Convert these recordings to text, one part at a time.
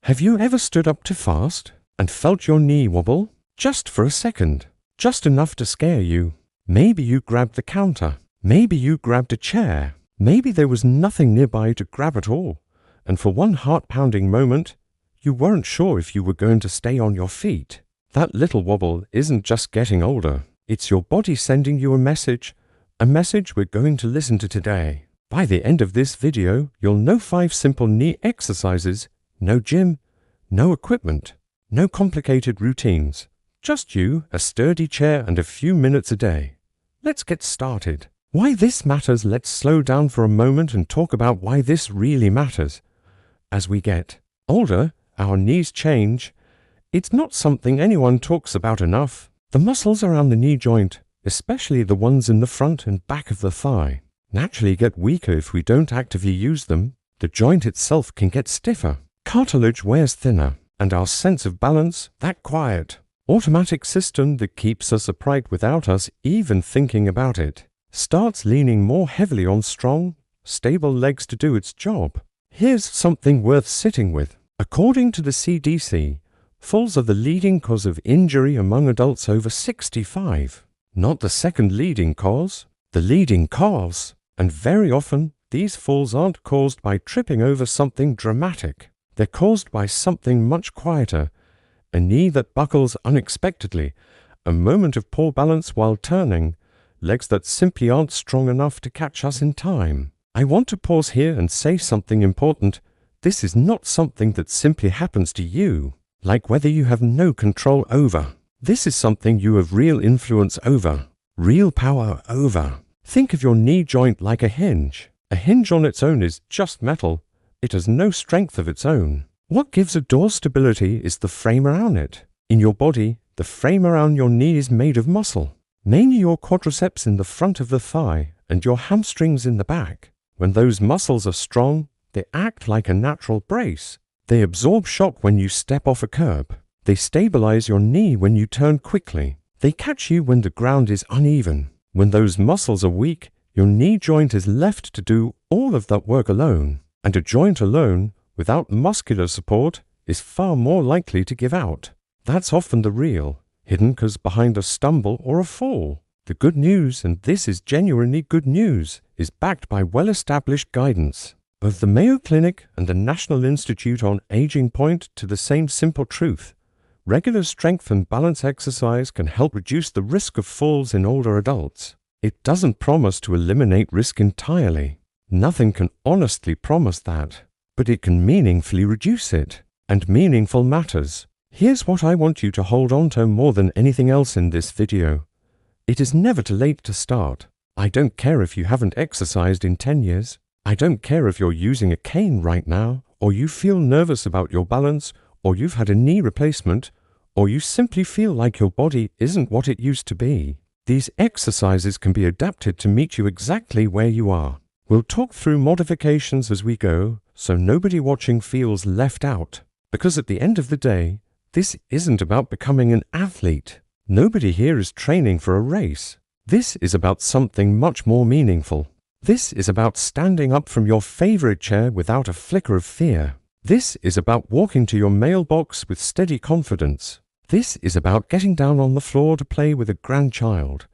Have you ever stood up too fast and felt your knee wobble? Just for a second. Just enough to scare you. Maybe you grabbed the counter. Maybe you grabbed a chair. Maybe there was nothing nearby to grab at all. And for one heart-pounding moment, you weren't sure if you were going to stay on your feet. That little wobble isn't just getting older. It's your body sending you a message we're going to listen to today. By the end of this video, you'll know 5 simple knee exercises. No gym, no equipment, no complicated routines. Just you, a sturdy chair, and a few minutes a day. Let's get started. Why this matters. Let's slow down for a moment and talk about why this really matters. As we get older, our knees change. It's not something anyone talks about enough. The muscles around the knee joint, especially the ones in the front and back of the thigh, naturally get weaker if we don't actively use them. The joint itself can get stiffer. Cartilage wears thinner, and our sense of balance, that quiet, automatic system that keeps us upright without us even thinking about it, starts leaning more heavily on strong, stable legs to do its job. Here's something worth sitting with. According to the CDC, falls are the leading cause of injury among adults over 65. Not the second leading cause, the leading cause. And very often, these falls aren't caused by tripping over something dramatic. They're caused by something much quieter. A knee that buckles unexpectedly, a moment of poor balance while turning, legs that simply aren't strong enough to catch us in time. I want to pause here and say something important. This is not something that simply happens to you, like whether you have no control over. This is something you have real influence over, real power over. Think of your knee joint like a hinge. A hinge on its own is just metal. It has no strength of its own. What gives a door stability is the frame around it. In your body, the frame around your knee is made of muscle, mainly your quadriceps in the front of the thigh and your hamstrings in the back. When those muscles are strong, they act like a natural brace. They absorb shock when you step off a curb. They stabilize your knee when you turn quickly. They catch you when the ground is uneven. When those muscles are weak, your knee joint is left to do all of that work alone. And a joint alone, without muscular support, is far more likely to give out. That's often the real, hidden cause behind a stumble or a fall. The good news, and this is genuinely good news, is backed by well-established guidance. Both the Mayo Clinic and the National Institute on Aging point to the same simple truth. Regular strength and balance exercise can help reduce the risk of falls in older adults. It doesn't promise to eliminate risk entirely. Nothing can honestly promise that, but it can meaningfully reduce it, and meaningful matters. Here's what I want you to hold on to more than anything else in this video. It is never too late to start. I don't care if you haven't exercised in 10 years. I don't care if you're using a cane right now, or you feel nervous about your balance, or you've had a knee replacement, or you simply feel like your body isn't what it used to be. These exercises can be adapted to meet you exactly where you are. We'll talk through modifications as we go, so nobody watching feels left out. Because at the end of the day, this isn't about becoming an athlete. Nobody here is training for a race. This is about something much more meaningful. This is about standing up from your favorite chair without a flicker of fear. This is about walking to your mailbox with steady confidence. This is about getting down on the floor to play with a grandchild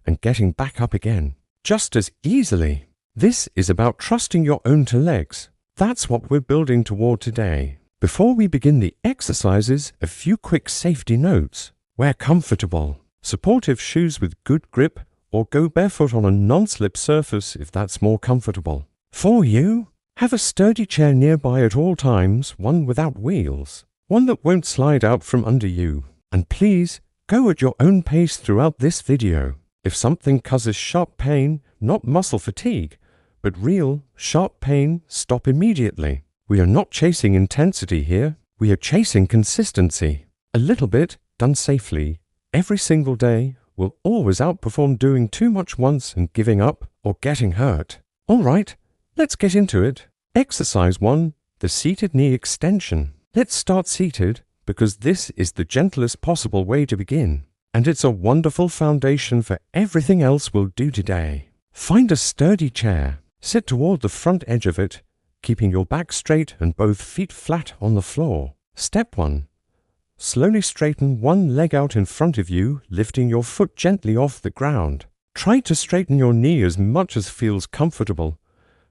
and getting back up again, just as easily. This is about trusting your own two legs. That's what we're building toward today. Before we begin the exercises, a few quick safety notes. Wear comfortable, supportive shoes with good grip, or go barefoot on a non-slip surface if that's more comfortable. For you, have a sturdy chair nearby at all times, one without wheels, one that won't slide out from under you. And please, go at your own pace throughout this video. If something causes sharp pain, not muscle fatigue, but real, sharp pain, stop immediately. We are not chasing intensity here. We are chasing consistency. A little bit, done safely, every single day, will always outperform doing too much once and giving up or getting hurt. All right, let's get into it. Exercise 1, the seated knee extension. Let's start seated because this is the gentlest possible way to begin. And it's a wonderful foundation for everything else we'll do today. Find a sturdy chair. Sit toward the front edge of it, keeping your back straight and both feet flat on the floor. Step 1. Slowly straighten one leg out in front of you, lifting your foot gently off the ground. Try to straighten your knee as much as feels comfortable,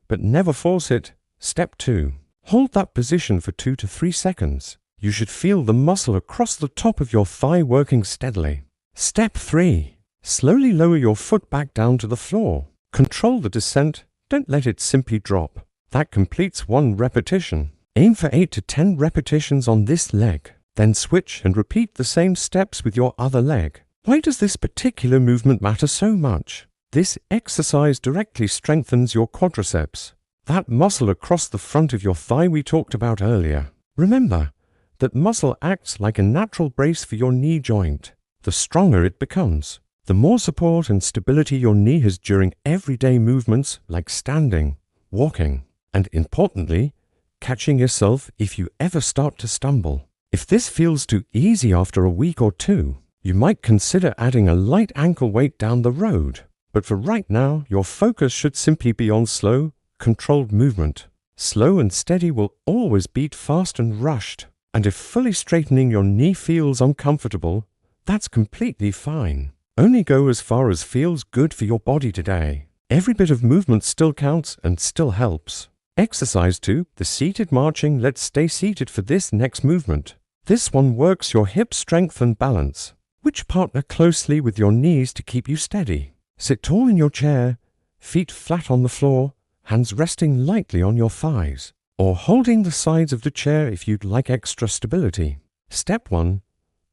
but never force it. Step 2. Hold that position for 2 to 3 seconds. You should feel the muscle across the top of your thigh working steadily. Step 3. Slowly lower your foot back down to the floor. Control the descent, don't let it simply drop. That completes 1 repetition. Aim for 8 to 10 repetitions on this leg. Then switch and repeat the same steps with your other leg. Why does this particular movement matter so much? This exercise directly strengthens your quadriceps, that muscle across the front of your thigh we talked about earlier. Remember that muscle acts like a natural brace for your knee joint. The stronger it becomes, the more support and stability your knee has during everyday movements like standing, walking, and importantly, catching yourself if you ever start to stumble. If this feels too easy after a week or 2, you might consider adding a light ankle weight down the road. But for right now, your focus should simply be on slow, controlled movement. Slow and steady will always beat fast and rushed. And if fully straightening your knee feels uncomfortable, that's completely fine. Only go as far as feels good for your body today. Every bit of movement still counts and still helps. Exercise 2, the seated marching. Let's stay seated for this next movement. This one works your hip strength and balance, which partner closely with your knees to keep you steady. Sit tall in your chair, feet flat on the floor, hands resting lightly on your thighs, or holding the sides of the chair if you'd like extra stability. Step 1.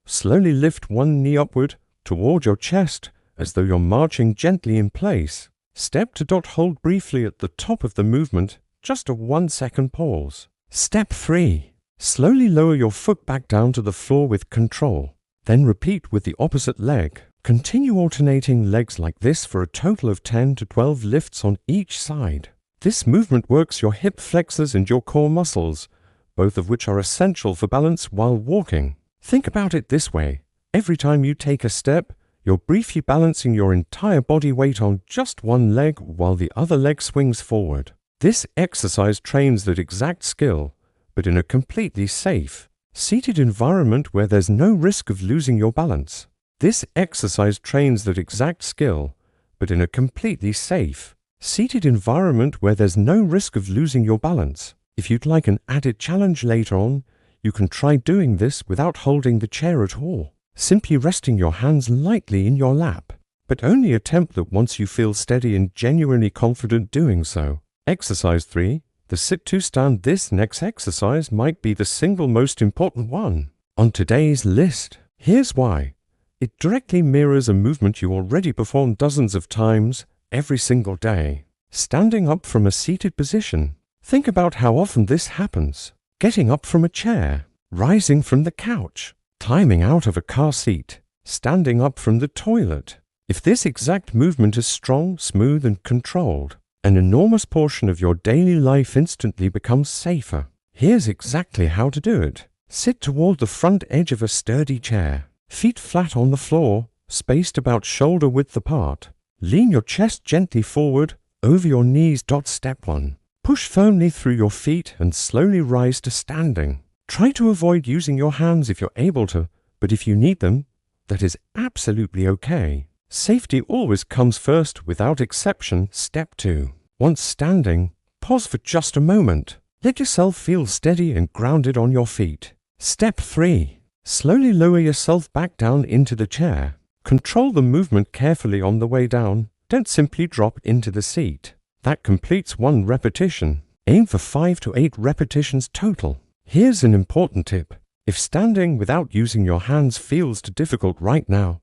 Slowly lift one knee upward toward your chest as though you're marching gently in place. Step 2. Hold briefly at the top of the movement, just a 1-second pause. Step 3. Slowly lower your foot back down to the floor with control. Then repeat with the opposite leg. Continue alternating legs like this for a total of 10 to 12 lifts on each side. This movement works your hip flexors and your core muscles, both of which are essential for balance while walking. Think about it this way. Every time you take a step, you're briefly balancing your entire body weight on just one leg while the other leg swings forward. This exercise trains that exact skill, but in a completely safe, seated environment where there's no risk of losing your balance. This exercise trains that exact skill, but in a completely safe, seated environment where there's no risk of losing your balance. If you'd like an added challenge later on, you can try doing this without holding the chair at all, simply resting your hands lightly in your lap. But only attempt that once you feel steady and genuinely confident doing so. Exercise 3. The sit-to-stand. This next exercise might be the single most important one on today's list. Here's why. It directly mirrors a movement you already perform dozens of times every single day. Standing up from a seated position. Think about how often this happens. Getting up from a chair, rising from the couch, climbing out of a car seat, standing up from the toilet. If this exact movement is strong, smooth, and controlled, an enormous portion of your daily life instantly becomes safer. Here's exactly how to do it. Sit toward the front edge of a sturdy chair, feet flat on the floor, spaced about shoulder width apart. Lean your chest gently forward, over your knees. Step 1. Push firmly through your feet and slowly rise to standing. Try to avoid using your hands if you're able to, but if you need them, that is absolutely okay. Safety always comes first, without exception. Step 2. Once standing, pause for just a moment. Let yourself feel steady and grounded on your feet. Step 3. Slowly lower yourself back down into the chair. Control the movement carefully on the way down. Don't simply drop into the seat. That completes 1 repetition. Aim for 5 to 8 repetitions total. Here's an important tip. If standing without using your hands feels too difficult right now,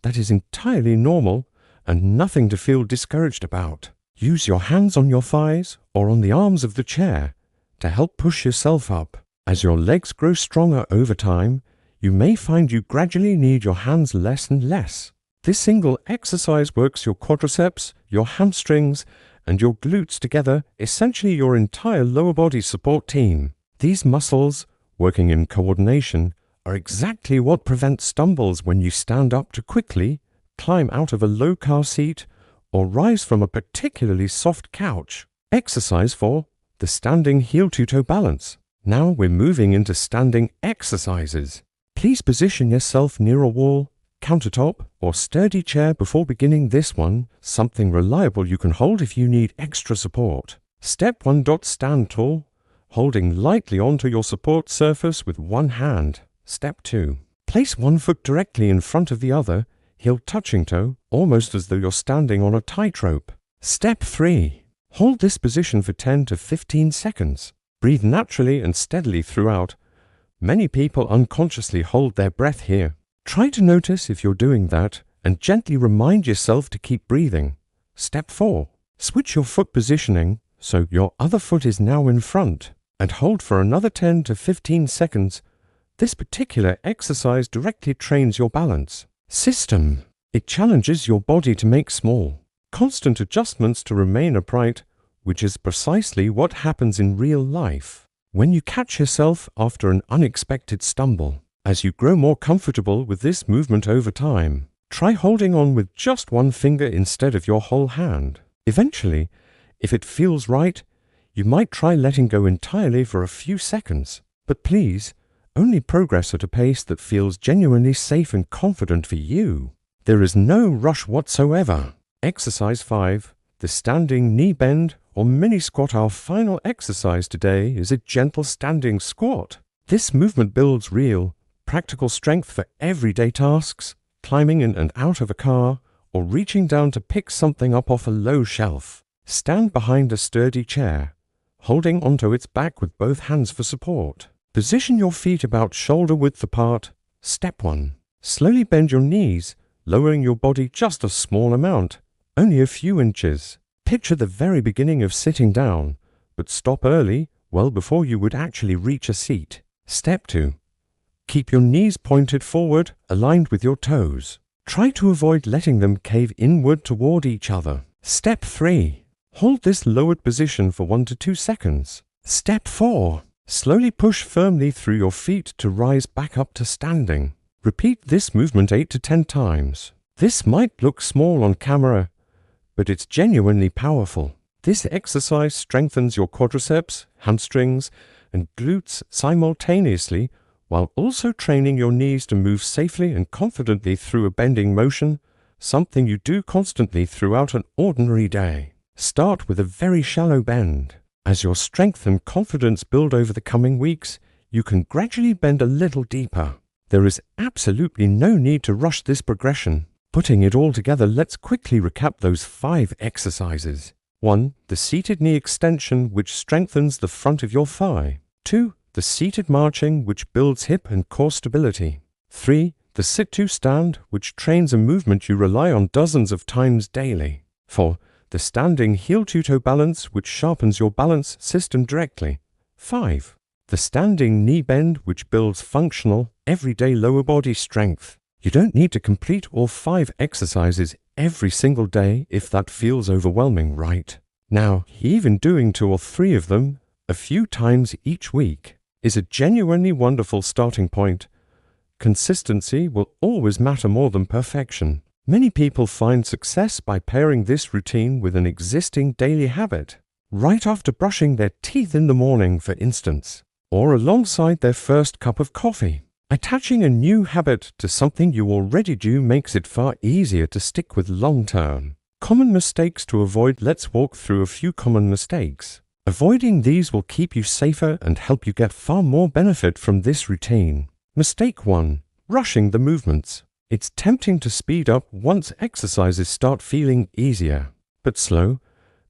that is entirely normal and nothing to feel discouraged about. Use your hands on your thighs or on the arms of the chair to help push yourself up. As your legs grow stronger over time, you may find you gradually need your hands less and less. This single exercise works your quadriceps, your hamstrings, and your glutes together, essentially your entire lower body support team. These muscles, working in coordination, are exactly what prevent stumbles when you stand up to quickly, climb out of a low car seat, or rise from a particularly soft couch. Exercise 4. The standing heel-to-toe balance. Now we're moving into standing exercises. Please position yourself near a wall, countertop, or sturdy chair before beginning this one, something reliable you can hold if you need extra support. Step 1. Stand tall, holding lightly onto your support surface with one hand. Step 2. Place one foot directly in front of the other, heel touching toe, almost as though you're standing on a tightrope. Step 3. Hold this position for 10 to 15 seconds. Breathe naturally and steadily throughout. Many people unconsciously hold their breath here. Try to notice if you're doing that and gently remind yourself to keep breathing. Step 4. Switch your foot positioning so your other foot is now in front and hold for another 10 to 15 seconds. This particular exercise directly trains your balance system. It challenges your body to make small, constant adjustments to remain upright, which is precisely what happens in real life when you catch yourself after an unexpected stumble. As you grow more comfortable with this movement over time, try holding on with just one finger instead of your whole hand. Eventually, if it feels right, you might try letting go entirely for a few seconds. But please, only progress at a pace that feels genuinely safe and confident for you. There is no rush whatsoever. Exercise 5. The standing knee bend or mini squat. Our final exercise today is a gentle standing squat. This movement builds real, practical strength for everyday tasks, climbing in and out of a car, or reaching down to pick something up off a low shelf. Stand behind a sturdy chair, holding onto its back with both hands for support. Position your feet about shoulder width apart. Step 1. Slowly bend your knees, lowering your body just a small amount, only a few inches. Picture the very beginning of sitting down, but stop early, well before you would actually reach a seat. Step 2. Keep your knees pointed forward, aligned with your toes. Try to avoid letting them cave inward toward each other. Step 3. Hold this lowered position for 1 to 2 seconds. Step 4. Slowly push firmly through your feet to rise back up to standing. Repeat this movement 8 to 10 times. This might look small on camera, but it's genuinely powerful. This exercise strengthens your quadriceps, hamstrings, and glutes simultaneously, while also training your knees to move safely and confidently through a bending motion, something you do constantly throughout an ordinary day. Start with a very shallow bend. As your strength and confidence build over the coming weeks, you can gradually bend a little deeper. There is absolutely no need to rush this progression. Putting it all together, let's quickly recap those 5 exercises. 1. The seated knee extension, which strengthens the front of your thigh. 2. The seated marching, which builds hip and core stability. 3. The sit-to-stand, which trains a movement you rely on dozens of times daily. 4. The standing heel-to-toe balance, which sharpens your balance system directly. 5. The standing knee bend, which builds functional, everyday lower body strength. You don't need to complete all 5 exercises every single day if that feels overwhelming, right? Now, even doing 2 or 3 of them a few times each week is a genuinely wonderful starting point. Consistency will always matter more than perfection. Many people find success by pairing this routine with an existing daily habit, right after brushing their teeth in the morning, for instance, or alongside their first cup of coffee. Attaching a new habit to something you already do makes it far easier to stick with long term. Common mistakes to avoid. Let's walk through a few common mistakes. Avoiding these will keep you safer and help you get far more benefit from this routine. Mistake 1. Rushing the movements. It's tempting to speed up once exercises start feeling easier. But slow,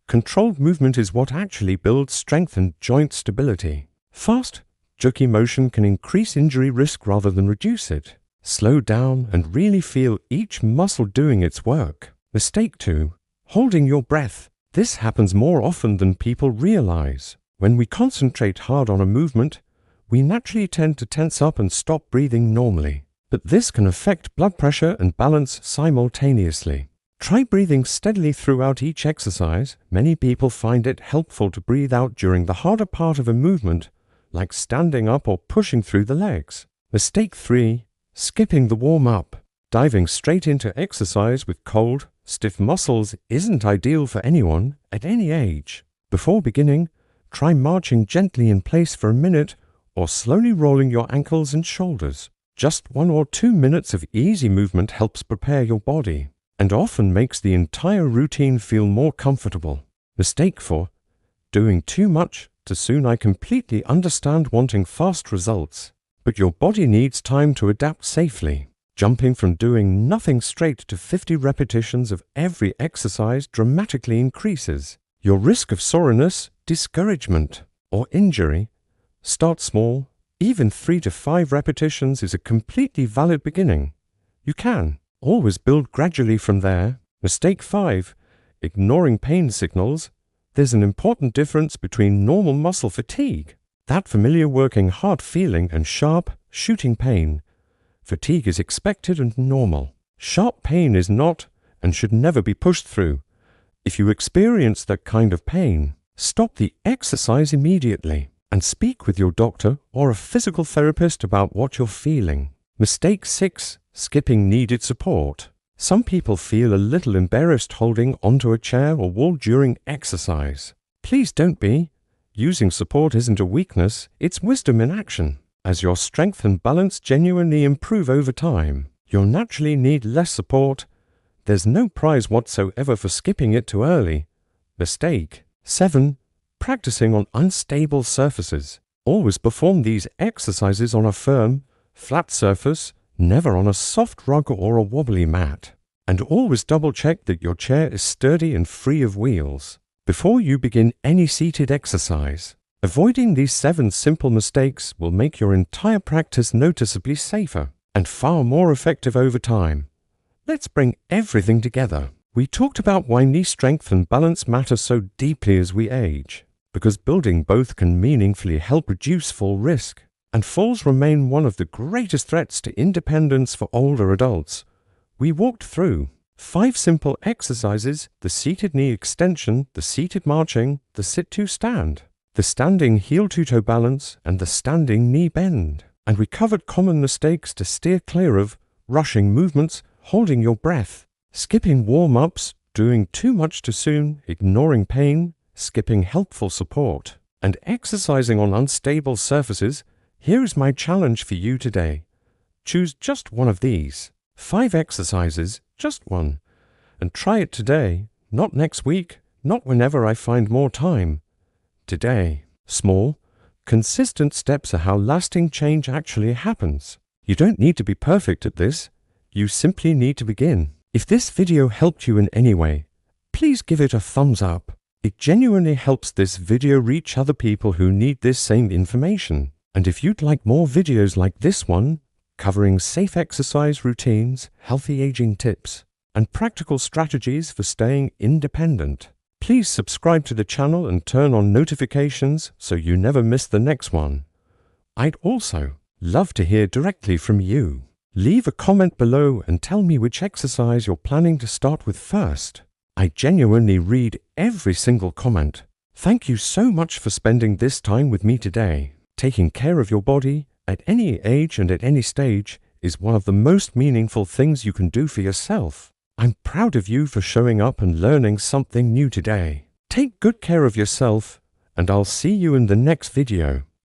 controlled movement is what actually builds strength and joint stability. Fast, jerky motion can increase injury risk rather than reduce it. Slow down and really feel each muscle doing its work. Mistake 2. Holding your breath. This happens more often than people realize. When we concentrate hard on a movement, we naturally tend to tense up and stop breathing normally. But this can affect blood pressure and balance simultaneously. Try breathing steadily throughout each exercise. Many people find it helpful to breathe out during the harder part of a movement, like standing up or pushing through the legs. Mistake 3. Skipping the warm-up. Diving straight into exercise with cold, stiff muscles isn't ideal for anyone at any age. Before beginning, try marching gently in place for a minute or slowly rolling your ankles and shoulders. Just 1 or 2 minutes of easy movement helps prepare your body and often makes the entire routine feel more comfortable. Mistake 4. Doing too much too soon. I completely understand wanting fast results, but your body needs time to adapt safely. Jumping from doing nothing straight to 50 repetitions of every exercise dramatically increases your risk of soreness, discouragement, or injury. Start small. Even 3 to 5 repetitions is a completely valid beginning. You can always build gradually from there. Mistake 5. Ignoring pain signals. There's an important difference between normal muscle fatigue, that familiar working hard feeling, and sharp, shooting pain. Fatigue is expected and normal. Sharp pain is not and should never be pushed through. If you experience that kind of pain, stop the exercise immediately and speak with your doctor or a physical therapist about what you're feeling. Mistake 6. Skipping needed support. Some people feel a little embarrassed holding onto a chair or wall during exercise. Please don't be. Using support isn't a weakness, it's wisdom in action. As your strength and balance genuinely improve over time, you'll naturally need less support. There's no prize whatsoever for skipping it too early. Mistake 7. Practicing on unstable surfaces. Always perform these exercises on a firm, flat surface, never on a soft rug or a wobbly mat. And always double-check that your chair is sturdy and free of wheels before you begin any seated exercise. Avoiding these 7 simple mistakes will make your entire practice noticeably safer and far more effective over time. Let's bring everything together. We talked about why knee strength and balance matter so deeply as we age, because building both can meaningfully help reduce fall risk, and falls remain one of the greatest threats to independence for older adults. We walked through 5 simple exercises: the seated knee extension, the seated marching, the sit-to-stand, the standing heel-to-toe balance, and the standing knee bend. And we covered common mistakes to steer clear of: rushing movements, holding your breath, skipping warm-ups, doing too much too soon, ignoring pain, skipping helpful support, and exercising on unstable surfaces. Here is my challenge for you today. Choose just one of these 5 exercises, just one, and try it today, not next week, not whenever I find more time. Today. Small, consistent steps are how lasting change actually happens. You don't need to be perfect at this. You simply need to begin. If this video helped you in any way, please give it a thumbs up. It genuinely helps this video reach other people who need this same information. And if you'd like more videos like this one, covering safe exercise routines, healthy aging tips, and practical strategies for staying independent, please subscribe to the channel and turn on notifications so you never miss the next one. I'd also love to hear directly from you. Leave a comment below and tell me which exercise you're planning to start with first. I genuinely read every single comment. Thank you so much for spending this time with me today. Taking care of your body at any age and at any stage is one of the most meaningful things you can do for yourself. I'm proud of you for showing up and learning something new today. Take good care of yourself, and I'll see you in the next video.